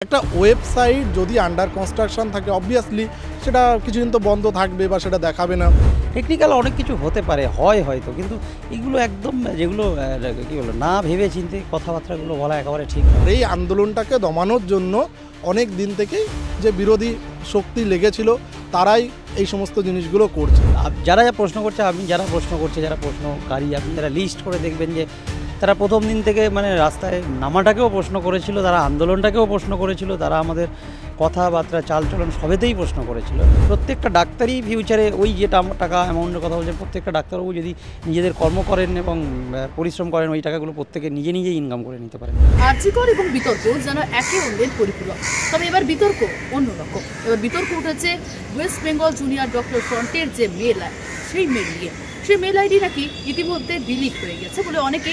একটা ওয়েবসাইট যদি under construction থাকে অবভিয়াসলি সেটা কিছুদিন তো বন্ধ থাকবে বা সেটা দেখাবে না। টেকনিক্যাল অনেক কিছু হতে পারে, হয়তো, কিন্তু এগুলো একদম যেগুলো কী বলো, না ভেবে চিন্তে কথাবার্তাগুলো বলা একেবারে ঠিক না। এই আন্দোলনটাকে দমানোর জন্য অনেক দিন থেকেই যে বিরোধী শক্তি লেগেছিল তারাই এই সমস্ত জিনিসগুলো করছে। যারা প্রশ্ন করছে, যারা প্রশ্নকারী, আপনি যারা লিস্ট করে দেখবেন যে তারা প্রথম দিন থেকে মানে রাস্তায় নামাটাকেও প্রশ্ন করেছিল, তারা আন্দোলনটাকেও প্রশ্ন করেছিল, তারা আমাদের কথাবার্তা চালচলন সবেতেই প্রশ্ন করেছিল। প্রত্যেকটা ডাক্তারই ফিউচারে ওই যেটা আমার টাকা অ্যামাউন্টের কথা বলছে, প্রত্যেকটা ডাক্তারবাবু যদি নিজেদের কর্ম করেন এবং পরিশ্রম করেন, ওই টাকাগুলো প্রত্যেকে নিজেই ইনকাম করে নিতে পারেন। আর্যিকর এবং বিতর্ক যেন একে অন্যের পরিপূরক। তবে এবার বিতর্ক অন্যরকম। এবার বিতর্ক উঠেছে ওয়েস্ট বেঙ্গল জুনিয়র ডক্টর ফ্রন্টের যে মেল সেই মেল নিয়ে। সেই মেল আইডি নাকি ইতিমধ্যে ডিলিট হয়ে গেছে বলে অনেকে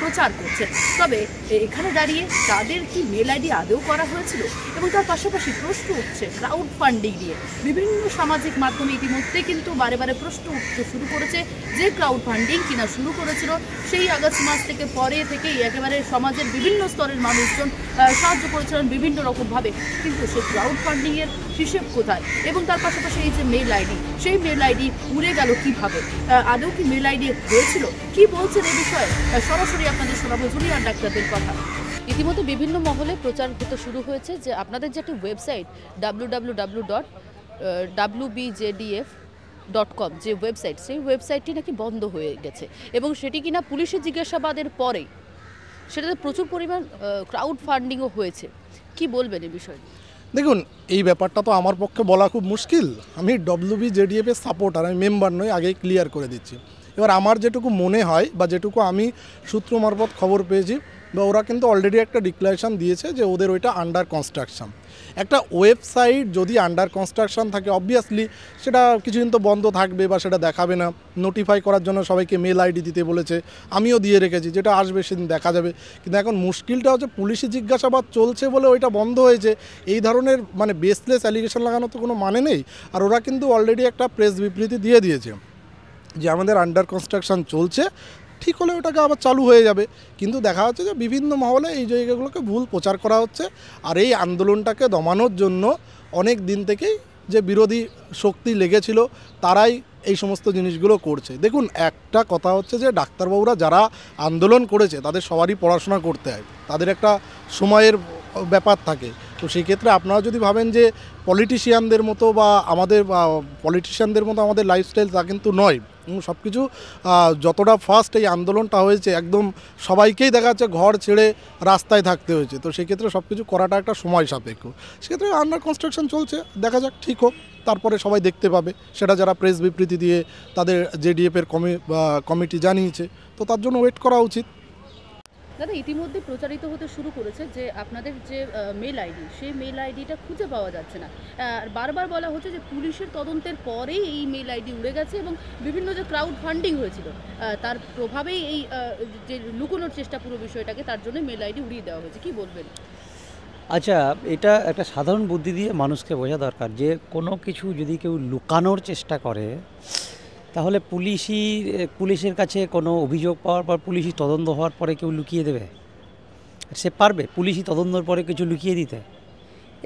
প্রচার করছেন। তবে এখানে দাঁড়িয়ে তাদের কি মেল আইডি আদৌ করা হয়েছিল? এবং তার পাশাপাশি প্রশ্ন উঠছে ক্রাউড ফান্ডিং নিয়ে। বিভিন্ন সামাজিক মাধ্যমে ইতিমধ্যে কিন্তু বারে বারে প্রশ্ন উঠতে শুরু করেছে যে ক্রাউড ফান্ডিং কিনা শুরু করেছিল সেই আগস্ট মাস থেকে পরে থেকেই একেবারে সমাজের বিভিন্ন স্তরের মানুষজন সাহায্য করেছিলেন বিভিন্ন রকমভাবে। কিন্তু সেই ক্রাউড ফান্ডিংয়ের হিসেব কোথায়? এবং তার পাশাপাশি এই যে মেল আইডি, সেই মেল আইডি উড়ে গেল কীভাবে? আদৌ কি মেল আইডি হয়েছিল? কি বলছেন এই বিষয়ে সরাসরি আপনাদের শোনাবো জুনিয়র ডাক্তারদের কথা। ইতিমধ্যে বিভিন্ন মহলে প্রচার হতে শুরু হয়েছে যে আপনাদের যে একটি ওয়েবসাইট www.wbjdf.com যে ওয়েবসাইট, সেই ওয়েবসাইটটি নাকি বন্ধ হয়ে গেছে এবং সেটি কিনা পুলিশের জিজ্ঞাসাবাদের পরেই সেটাতে প্রচুর পরিমাণ ক্রাউড ফান্ডিংও হয়েছে। কি বলবেন এই বিষয়ে? দেখুন, এই ব্যাপারটা তো আমার পক্ষে বলা খুব মুশকিল। আমি WBJDF এর সাপোর্টার, আমি মেম্বার নই, আগেই ক্লিয়ার করে দিচ্ছি। এবার আমার যেটুকু মনে হয় বা যেটুকু আমি সূত্র মারফত খবর পেয়েছি, বা ওরা কিন্তু অলরেডি একটা ডিক্লারেশন দিয়েছে যে ওদের ওইটা আন্ডার কনস্ট্রাকশন। একটা ওয়েবসাইট যদি আন্ডার কনস্ট্রাকশন থাকে অবভিয়াসলি সেটা কিছুদিন তো বন্ধ থাকবে বা সেটা দেখাবে না। নোটিফাই করার জন্য সবাইকে মেল আইডি দিতে বলেছে, আমিও দিয়ে রেখেছি, যেটা আসবে সেদিন দেখা যাবে। কিন্তু এখন মুশকিলটা হচ্ছে পুলিশি জিজ্ঞাসাবাদ চলছে বলে ওইটা বন্ধ হয়েছে। এই ধরনের মানে বেসলেস অ্যালিগেশন লাগানো তো কোনো মানে নেই। আর ওরা কিন্তু অলরেডি একটা প্রেস বিবৃতি দিয়ে দিয়েছে যে আমাদের আন্ডার কনস্ট্রাকশন চলছে, ঠিক হলে ওটাকে আবার চালু হয়ে যাবে। কিন্তু দেখা যাচ্ছে যে বিভিন্ন মহলে এই জায়গাগুলোকে ভুল প্রচার করা হচ্ছে। আর এই আন্দোলনটাকে দমানোর জন্য অনেক দিন থেকেই যে বিরোধী শক্তি লেগেছিল তারাই এই সমস্ত জিনিসগুলো করছে। দেখুন, একটা কথা হচ্ছে যে ডাক্তারবাবুরা যারা আন্দোলন করেছে তাদের সবারই পড়াশোনা করতে হয়, তাদের একটা সময়ের ব্যাপার থাকে। তো সেই ক্ষেত্রে আপনারা যদি ভাবেন যে পলিটিশিয়ানদের মতো বা আমাদের পলিটিশিয়ানদের মতো আমাদের লাইফস্টাইল, তা কিন্তু নয়। সব কিছু যতটা ফাস্ট এই আন্দোলনটা হয়েছে, একদম সবাইকেই দেখা যাচ্ছে ঘর ছেড়ে রাস্তায় থাকতে হয়েছে। তো সেক্ষেত্রে সব কিছু করাটা একটা সময় সাপেক্ষ। সেক্ষেত্রে আন্ডার কনস্ট্রাকশন চলছে, দেখা যাক, ঠিক হোক, তারপরে সবাই দেখতে পাবে। সেটা যারা প্রেস বিবৃতি দিয়ে তাদের JDF-এর কমিটি জানিয়েছে, তো তার জন্য ওয়েট করা উচিত। দাদা, ইতিমধ্যে প্রচারিত হতে শুরু করেছে যে আপনাদের যে মেল আইডি, সেই মেল আইডিটা খুঁজে পাওয়া যাচ্ছে না। আর বারবার বলা হচ্ছে যে পুলিশের তদন্তের পরেই এই মেল আইডি উড়ে গেছে এবং বিভিন্ন যে ক্রাউড ফান্ডিং হয়েছিল তার প্রভাবেই এই যে লুকোনোর চেষ্টা পুরো বিষয়টাকে, তার জন্য মেল আইডি উড়িয়ে দেওয়া হয়েছে। কি বলবেন? আচ্ছা, এটা একটা সাধারণ বুদ্ধি দিয়ে মানুষকে বোঝা দরকার যে কোনো কিছু যদি কেউ লুকানোর চেষ্টা করে তাহলে পুলিশের কাছে কোনো অভিযোগ পাওয়ার পর, পুলিশি তদন্ত হওয়ার পরে কেউ লুকিয়ে দেবে? সে পারবে পুলিশি তদন্তের পরে কিছু লুকিয়ে দিতে?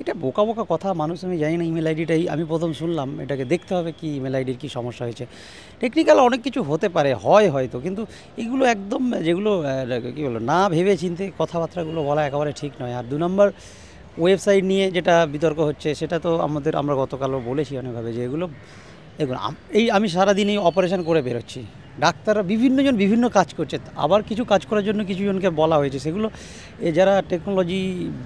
এটা বোকা কথা। মানুষ, আমি জানি না, ইমেল আইডিটাই আমি প্রথম শুনলাম। এটাকে দেখতে হবে কি ইমেল আইডির কী সমস্যা হয়েছে। টেকনিক্যাল অনেক কিছু হতে পারে, হয়তো, কিন্তু এগুলো একদম যেগুলো কী বলো, না ভেবে চিন্তে কথাবার্তাগুলো বলা একেবারে ঠিক নয়। আর 2 নম্বর, ওয়েবসাইট নিয়ে যেটা বিতর্ক হচ্ছে সেটা তো আমরা গতকালও বলেছি অনেকভাবে যে এগুলো, দেখুন, আমি সারাদিনই অপারেশন করে বেরোচ্ছি, ডাক্তাররা বিভিন্নজন বিভিন্ন কাজ করছে, আবার কিছু কাজ করার জন্য কিছুজনকে বলা হয়েছে, সেগুলো যারা টেকনোলজি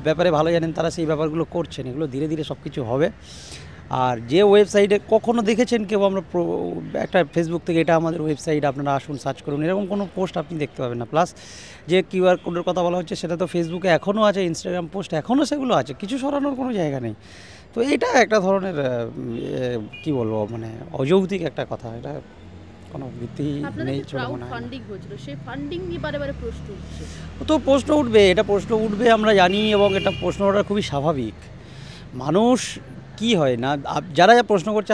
ব্যাপারে ভালো জানেন তারা সেই ব্যাপারগুলো করছেন। এগুলো ধীরে ধীরে সব কিছু হবে। আর যে ওয়েবসাইটে কখনও দেখেছেন কেউ, আমরা একটা ফেসবুক থেকে এটা আমাদের ওয়েবসাইট, আপনারা আসুন সার্চ করুন, এরকম কোনো পোস্ট আপনি দেখতে পাবেন না। প্লাস যে QR কোডের কথা বলা হচ্ছে সেটা তো ফেসবুকে এখনও আছে, ইনস্টাগ্রাম পোস্ট এখনও সেগুলো আছে, কিছু সরানোর কোনো জায়গা নেই। তো এটা একটা ধরনের কি বলবো, মানে অযৌক্তিক একটা কথা, এটা কোনো ভিত্তি নেই। ফান্ডিং হয়েছিল, সেই ফান্ডিং নিয়ে বারে বারে প্রশ্ন উঠছে। তো প্রশ্ন উঠবে, এটা প্রশ্ন উঠবে আমরা জানি, এবং এটা প্রশ্ন ওঠা খুবই স্বাভাবিক। মানুষ কি হয় না, যারা প্রশ্ন করছে,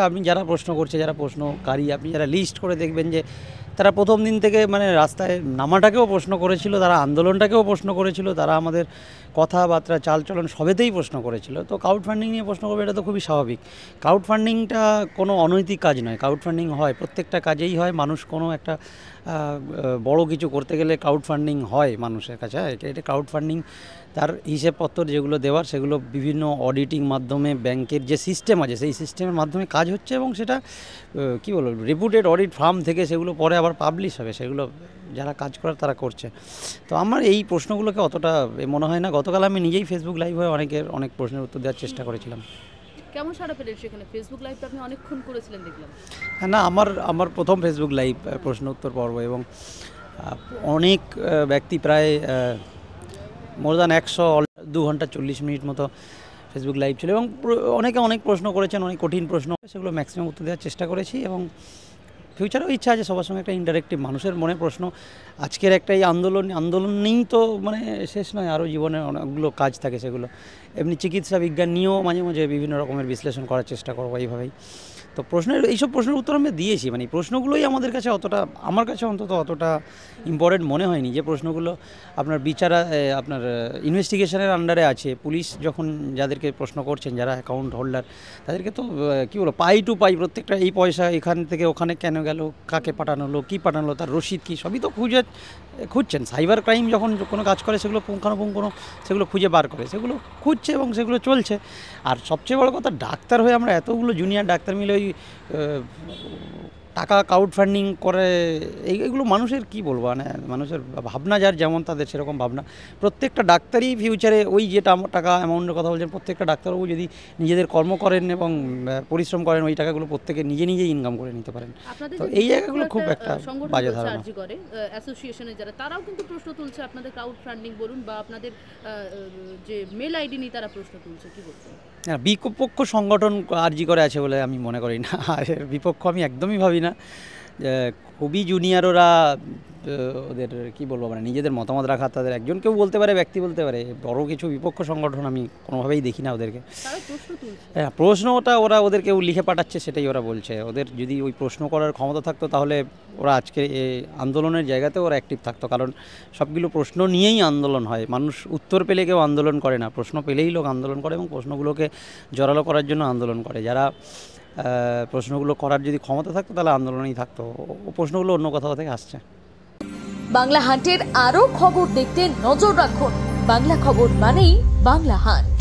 যারা প্রশ্নকারী, আপনি যারা লিস্ট করে দেখবেন যে তারা প্রথম দিন থেকে মানে রাস্তায় নামাটাকেও প্রশ্ন করেছিল, তারা আন্দোলনটাকেও প্রশ্ন করেছিল, তারা আমাদের কথাবার্তা চালচলন সবেতেই প্রশ্ন করেছিল। তো ক্রাউড ফান্ডিং নিয়ে প্রশ্ন করবে, এটা তো খুবই স্বাভাবিক। ক্রাউড ফান্ডিংটা কোনো অনৈতিক কাজ নয়, ক্রাউড ফান্ডিং হয়, প্রত্যেকটা কাজেই হয়। মানুষ কোনো একটা বড় কিছু করতে গেলে ক্রাউড ফান্ডিং হয় মানুষের কাছে। এটা ক্রাউড ফান্ডিং, তার হিসেবপত্র যেগুলো দেওয়ার সেগুলো বিভিন্ন অডিটিং মাধ্যমে ব্যাংকের যে সিস্টেম আছে সেই সিস্টেমের মাধ্যমে কাজ হচ্ছে, এবং সেটা কী বলবো, রেপুটেড অডিট ফার্ম থেকে সেগুলো পরে আবার পাবলিশ হবে, সেগুলো যারা কাজ করার তারা করছে। তো আমার এই প্রশ্নগুলোকে অতটা মনে হয় না। গতকাল আমি নিজেই ফেসবুক লাইভ হয়ে অনেক প্রশ্নের উত্তর দেওয়ার চেষ্টা করেছিলাম। কেমন সাড়া পেলেন সেখানে? ফেসবুক লাইভ আপনি অনেকক্ষণ করেছিলেন দেখলাম। হ্যাঁ, না, আমার প্রথম ফেসবুক লাইভ প্রশ্ন উত্তর পর্ব, এবং অনেক ব্যক্তি প্রায় মোর দ্যান 2 ঘন্টা 40 মিনিট মতো ফেসবুক লাইভ ছিল, এবং অনেকে অনেক প্রশ্ন করেছেন, অনেক কঠিন প্রশ্ন, সেগুলো ম্যাক্সিমাম উত্তর দেওয়ার চেষ্টা করেছি। এবং ফিউচারেও ইচ্ছা আছে সবার সঙ্গে একটা ইন্টারেক্টিভ, মানুষের মনে প্রশ্ন, আজকের একটা এই আন্দোলন নিয়েই তো মানে শেষ নয়, আরও জীবনে অনেকগুলো কাজ থাকে, সেগুলো এমনি চিকিৎসা বিজ্ঞান নিয়েও মাঝে মাঝে বিভিন্ন রকমের বিশ্লেষণ করার চেষ্টা করবো এইভাবেই। তো এইসব প্রশ্নের উত্তর আমি দিয়েছি, মানে এই প্রশ্নগুলোই আমাদের কাছে আমার কাছে অন্তত অতটা ইম্পর্টেন্ট মনে হয়নি, যে প্রশ্নগুলো আপনার আপনার ইনভেস্টিগেশনের আন্ডারে আছে। পুলিশ যখন যাদেরকে প্রশ্ন করছেন, যারা অ্যাকাউন্ট হোল্ডার, তাদেরকে তো কী বলো, পাই টু পাই প্রত্যেকটা, এই পয়সা এখান থেকে ওখানে কেন গেল, কাকে পাঠানো হলো, কী পাঠানো হলো, তার রসিদ কী, সবই তো খুঁজছেন। সাইবার ক্রাইম যখন কোনো কাজ করে সেগুলো পুঙ্খানুপুঙ্খ সেগুলো খুঁজে বার করে, সেগুলো খুঁজছে এবং সেগুলো চলছে। আর সবচেয়ে বড় কথা, ডাক্তার হয়ে আমরা এতগুলো জুনিয়র ডাক্তার মিলে ওই টাকা ক্রাউড ফান্ডিং করে, এইগুলো মানুষের কি বলবো, মানে মানুষের ভাবনা যার যেমন, তাদের সেরকম ভাবনা। প্রত্যেকটা ডাক্তারই ফিউচারে ওই যেটা টাকা অ্যামাউন্টের কথা বলছেন, প্রত্যেকটা ডাক্তারবাবু যদি নিজেদের কর্ম করেন এবং পরিশ্রম করেন, ওই টাকাগুলো প্রত্যেকে নিজেই ইনকাম করে নিতে পারেন। তো এই জায়গাগুলো খুব একটা বাজে ধারণা। অ্যাসোসিয়েশনে যারা, তারাও কিন্তু প্রশ্ন তুলছে আপনাদের ক্রাউড ফান্ডিং বলুন বা আপনাদের যে মেল আইডি নিয়ে তারা প্রশ্ন তুলছে, কি বলছেন? হ্যাঁ, বিপক্ষ সংগঠন আরজি করে আছে বলে আমি মনে করি না, বিপক্ষ আমি একদমই ভাবি না। খুবই জুনিয়র ওরা, ওদের কি বলবো, মানে নিজেদের মতামত রাখা, তাদের একজন কেউ বলতে পারে, ব্যক্তি বলতে পারে, বড় কিছু বিপক্ষ সংগঠন আমি কোনোভাবেই দেখি না ওদেরকে। হ্যাঁ, প্রশ্নটা ওদের কেউ লিখে পাঠাচ্ছে, সেটাই ওরা বলছে। ওদের যদি ওই প্রশ্ন করার ক্ষমতা থাকতো, তাহলে ওরা আজকে এই আন্দোলনের জায়গাতে ওরা অ্যাক্টিভ থাকতো, কারণ সবগুলো প্রশ্ন নিয়েই আন্দোলন হয়। মানুষ উত্তর পেলে কেউ আন্দোলন করে না, প্রশ্ন পেলেই লোক আন্দোলন করে, এবং প্রশ্নগুলোকে জোরালো করার জন্য আন্দোলন করে। যারা প্রশ্নগুলো করার যদি ক্ষমতা থাকতো, তাহলে আন্দোলনেই থাকতো। ও প্রশ্নগুলো অন্য কোথাও থেকে আসছে। বাংলা হান্টের আরও খবর দেখতে নজর রাখুন। বাংলা খবর মানেই বাংলা হান্ট।